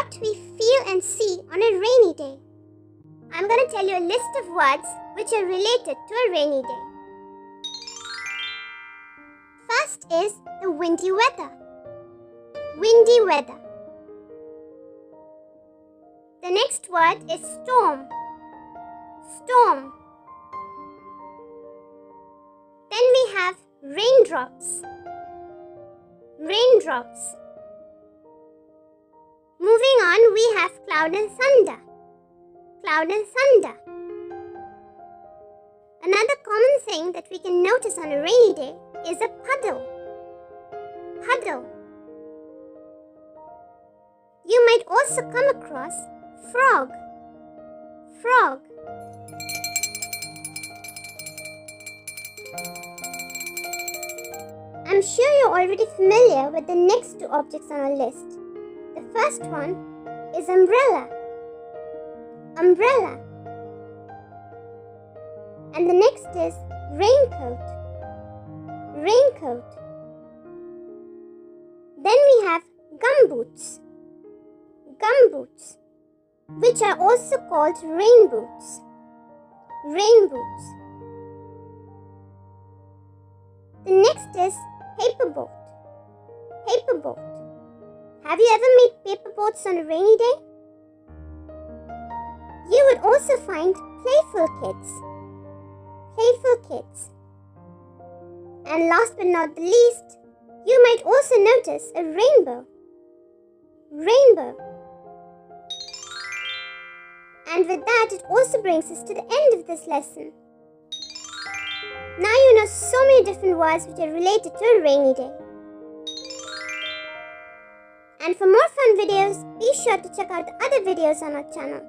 what we feel and see on a rainy day. I'm going to tell you a list of words which are related to a rainy day. First is the windy weather. Windy weather. The next word is storm. Storm. Then we have raindrops. Raindrops. Moving on, we have cloud and thunder. Cloud and thunder. Another common thing that we can notice on a rainy day is a puddle. Puddle. You might also come across frog. Frog. I'm sure you're already familiar with the next two objects on our list. The first one is umbrella. Umbrella. And the next is raincoat. Raincoat. Then we have gumboots. Gumboots, which are also called rain boots. Rain boots. The next is paperboat. Paperboat. Have you ever made paper boats on a rainy day? You would also find playful kids. Playful kids. And last but not the least, you might also notice a rainbow. Rainbow. And with that, it also brings us to the end of this lesson. Now you know so many different words which are related to a rainy day. And for more fun videos, be sure to check out the other videos on our channel.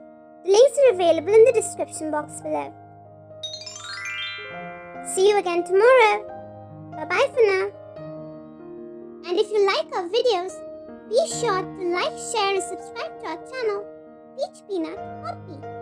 The links are available in the description box below. See you again tomorrow. Bye-bye for now. And if you like our videos, be sure to like, share and subscribe to our channel, Peach Peanut Poppy.